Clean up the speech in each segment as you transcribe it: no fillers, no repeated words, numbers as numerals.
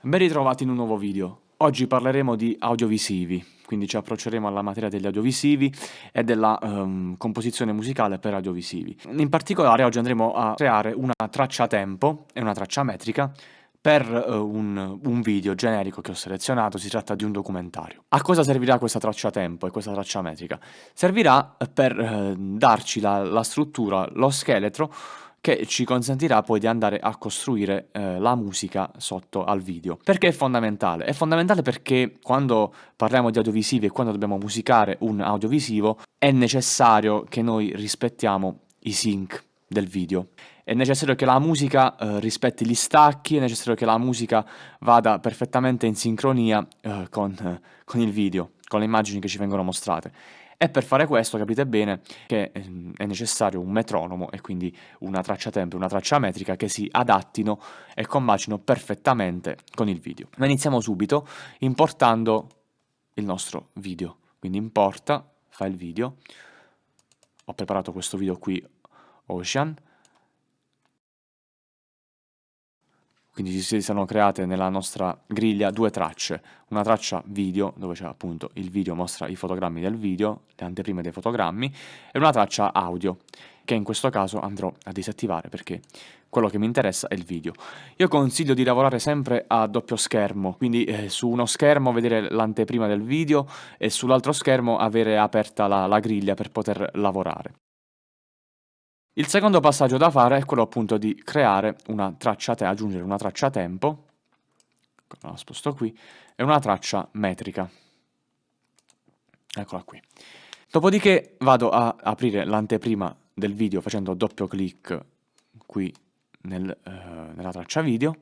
Ben ritrovati in un nuovo video. Oggi parleremo di audiovisivi, quindi ci approcceremo alla materia degli audiovisivi e della composizione musicale per audiovisivi. In particolare oggi andremo a creare una traccia tempo e una traccia metrica per un video generico che ho selezionato. Si tratta di un documentario. A cosa servirà questa traccia tempo e questa traccia metrica? Servirà per darci la struttura, lo scheletro che ci consentirà poi di andare a costruire la musica sotto al video. Perché è fondamentale? È fondamentale perché quando parliamo di audiovisivi e quando dobbiamo musicare un audiovisivo è necessario che noi rispettiamo i sync del video. È necessario che la musica rispetti gli stacchi, è necessario che la musica vada perfettamente in sincronia con il video, con le immagini che ci vengono mostrate. E per fare questo capite bene che è necessario un metronomo e quindi una traccia tempo e una traccia metrica che si adattino e combaciano perfettamente con il video. Ma iniziamo subito importando il nostro video. Quindi importa, file video. Ho preparato questo video qui, Ocean. Quindi si sono create nella nostra griglia due tracce, una traccia video dove c'è appunto il video, mostra i fotogrammi del video, le anteprime dei fotogrammi, e una traccia audio che in questo caso andrò a disattivare perché quello che mi interessa è il video. Io consiglio di lavorare sempre a doppio schermo, quindi su uno schermo vedere l'anteprima del video e sull'altro schermo avere aperta la griglia per poter lavorare. Il secondo passaggio da fare è quello appunto di creare una traccia aggiungere una traccia tempo, la sposto qui, e una traccia metrica. Eccola qui. Dopodiché vado a aprire l'anteprima del video facendo doppio clic qui nella traccia video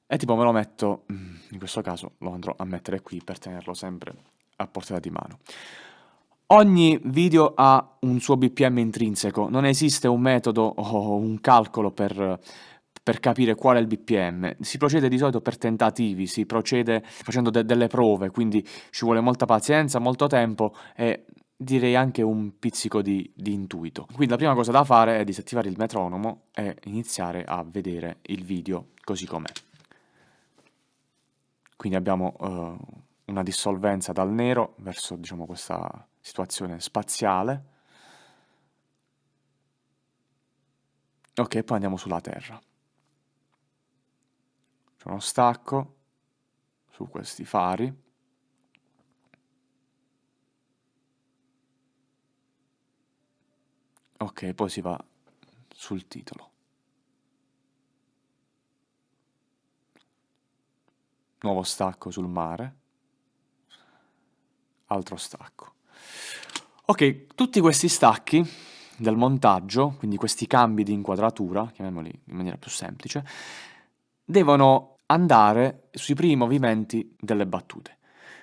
e tipo me lo metto, in questo caso lo andrò a mettere qui per tenerlo sempre a portata di mano. Ogni video ha un suo BPM intrinseco, non esiste un metodo o un calcolo per capire qual è il BPM. Si procede di solito per tentativi, si procede facendo delle prove, quindi ci vuole molta pazienza, molto tempo e direi anche un pizzico di intuito. Quindi la prima cosa da fare è disattivare il metronomo e iniziare a vedere il video così com'è. Quindi abbiamo una dissolvenza dal nero verso, diciamo, questa situazione spaziale. Ok, poi andiamo sulla Terra. C'è uno stacco su questi fari. Ok, poi si va sul titolo. Nuovo stacco sul mare. Altro stacco. Ok, tutti questi stacchi del montaggio, quindi questi cambi di inquadratura, chiamiamoli in maniera più semplice, devono andare sui primi movimenti delle battute,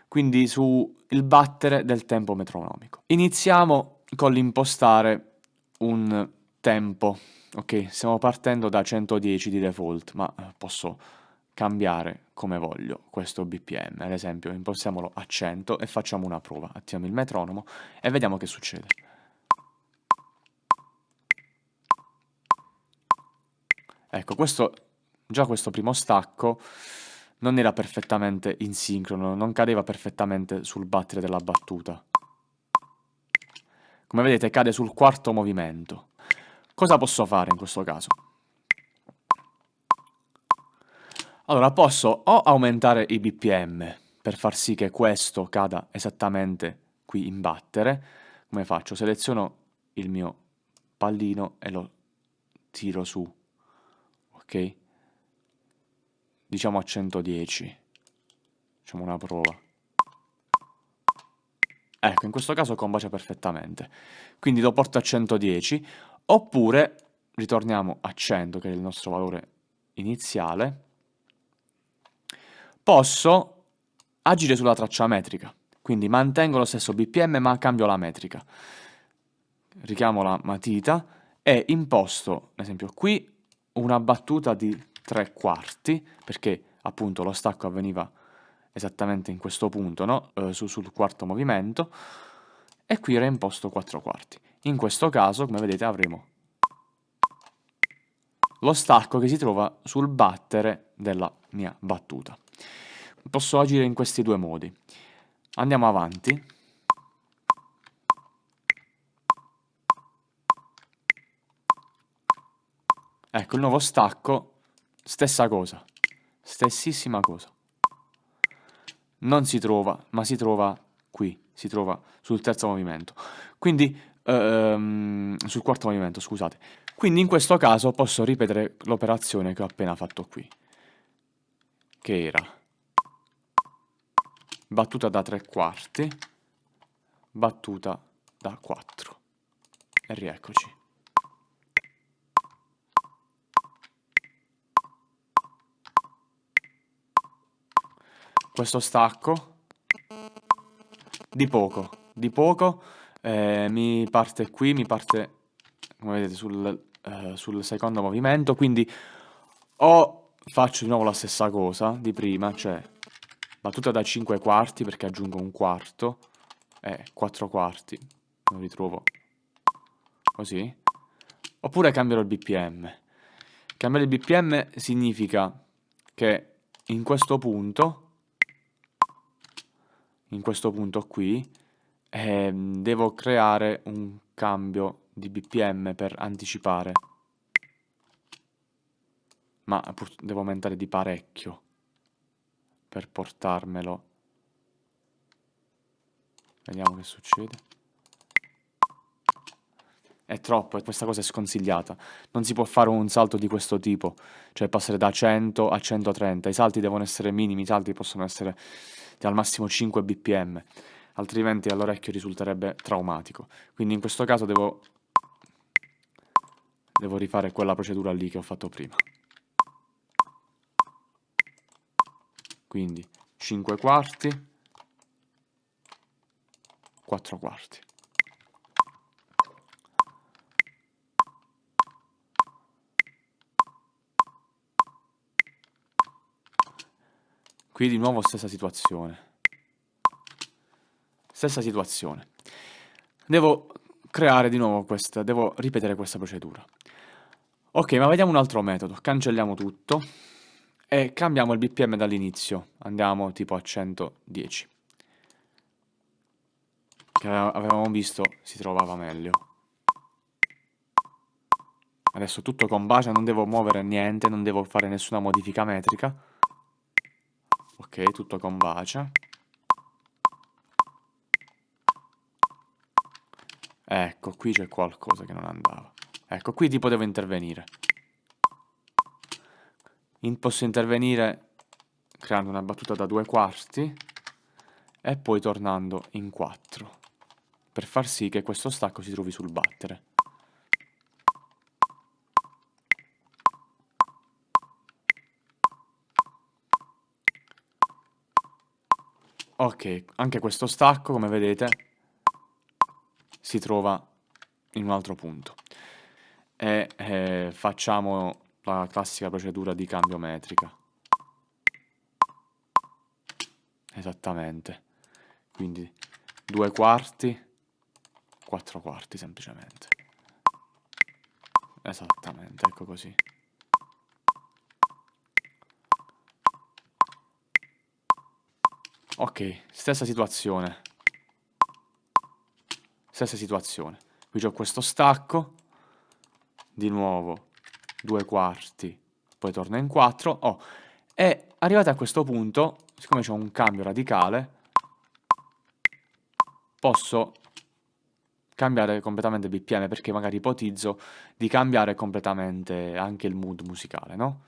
quindi sul battere del tempo metronomico. Iniziamo con l'impostare un tempo, ok? Stiamo partendo da 110 di default, ma posso cambiare come voglio questo BPM. Ad esempio, impostiamolo a 100 e facciamo una prova. Attiviamo il metronomo e vediamo che succede. Ecco, già questo primo stacco non era perfettamente in sincrono, non cadeva perfettamente sul battere della battuta. Come vedete cade sul quarto movimento. Cosa posso fare in questo caso? Allora, posso o aumentare i BPM per far sì che questo cada esattamente qui in battere. Come faccio? Seleziono il mio pallino e lo tiro su, ok? Diciamo a 110. Facciamo una prova. Ecco, in questo caso combacia perfettamente. Quindi lo porto a 110, oppure ritorniamo a 100, che è il nostro valore iniziale. Posso agire sulla traccia metrica, quindi mantengo lo stesso BPM ma cambio la metrica. Richiamo la matita e imposto, ad esempio qui, una battuta di 3/4, perché appunto lo stacco avveniva esattamente in questo punto, no? Sul quarto movimento, e qui reimposto 4/4. In questo caso, come vedete, avremo lo stacco che si trova sul battere della mia battuta. Posso agire in questi due modi. Andiamo avanti. Ecco, il nuovo stacco, stessa cosa, stessissima cosa. Non si trova, ma si trova qui, si trova sul terzo movimento. Quindi, sul quarto movimento, scusate. Quindi in questo caso posso ripetere l'operazione che ho appena fatto qui, che era battuta da 3/4, battuta da 4. E rieccoci. Questo stacco di poco, mi parte qui, mi parte, come vedete, sul secondo movimento, quindi o faccio di nuovo la stessa cosa di prima, cioè battuta da 5/4 perché aggiungo un quarto, e 4/4, lo ritrovo così, oppure cambierò il BPM. Cambiare il BPM significa che in questo punto qui, devo creare un cambio di BPM per anticipare, ma devo aumentare di parecchio per portarmelo. Vediamo che succede. È troppo, e questa cosa è sconsigliata. Non si può fare un salto di questo tipo, cioè passare da 100 a 130. I salti devono essere minimi, i salti possono essere al massimo 5 bpm, altrimenti all'orecchio risulterebbe traumatico. Quindi in questo caso devo rifare quella procedura lì che ho fatto prima. Quindi 5/4, 4/4. Qui di nuovo stessa situazione. Stessa situazione. Devo creare di nuovo devo ripetere questa procedura. Ok, ma vediamo un altro metodo. Cancelliamo tutto e cambiamo il BPM dall'inizio. Andiamo tipo a 110. Che avevamo visto si trovava meglio. Adesso tutto combacia, non devo muovere niente, non devo fare nessuna modifica metrica. Ok, tutto combacia. Ecco, qui c'è qualcosa che non andava. Ecco, qui tipo devo intervenire. Posso intervenire creando una battuta da 2/4 e poi tornando in 4 per far sì che questo stacco si trovi sul battere. Ok, anche questo stacco, come vedete, si trova in un altro punto. E facciamo la classica procedura di cambio metrica. Esattamente. Quindi 2/4, 4/4 semplicemente. Esattamente, ecco così. Ok, stessa situazione. Stessa situazione. Qui c'ho questo stacco, di nuovo 2/4, poi torna in 4. Oh, e arrivati a questo punto, siccome c'ho un cambio radicale, posso cambiare completamente BPM, perché magari ipotizzo di cambiare completamente anche il mood musicale, no?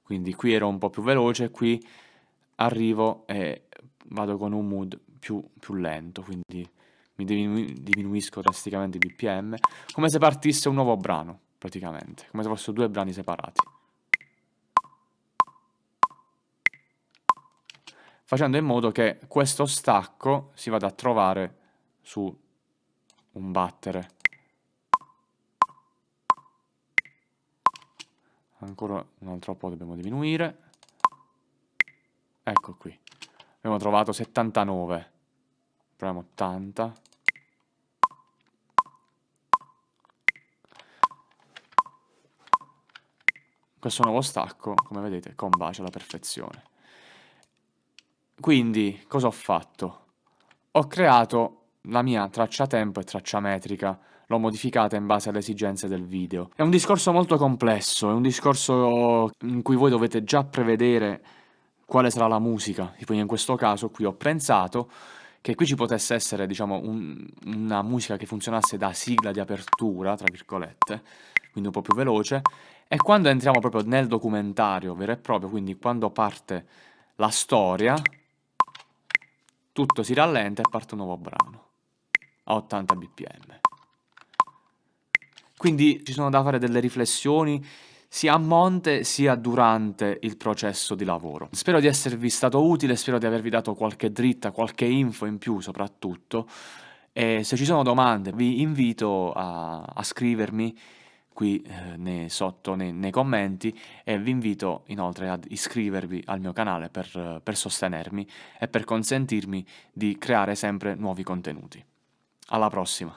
Quindi qui ero un po' più veloce, qui arrivo e vado con un mood più lento, quindi mi diminuisco drasticamente i BPM, come se partisse un nuovo brano, praticamente, come se fossero due brani separati. Facendo in modo che questo stacco si vada a trovare su un battere. Ancora un altro po' dobbiamo diminuire. Ecco qui. Abbiamo trovato 79. Proviamo 80. questo nuovo stacco, come vedete, combacia alla perfezione. Quindi, cosa ho fatto? Ho creato la mia traccia tempo e traccia metrica, l'ho modificata in base alle esigenze del video. È un discorso molto complesso, è un discorso in cui voi dovete già prevedere quale sarà la musica. Tipo in questo caso qui ho pensato che qui ci potesse essere, diciamo, una musica che funzionasse da sigla di apertura, tra virgolette, quindi un po' più veloce, e quando entriamo proprio nel documentario vero e proprio, quindi quando parte la storia, tutto si rallenta e parte un nuovo brano a 80 bpm. Quindi ci sono da fare delle riflessioni sia a monte sia durante il processo di lavoro. Spero di esservi stato utile, spero di avervi dato qualche dritta, qualche info in più soprattutto. E se ci sono domande vi invito a scrivermi qui sotto nei commenti, e vi invito inoltre ad iscrivervi al mio canale per sostenermi e per consentirmi di creare sempre nuovi contenuti. Alla prossima!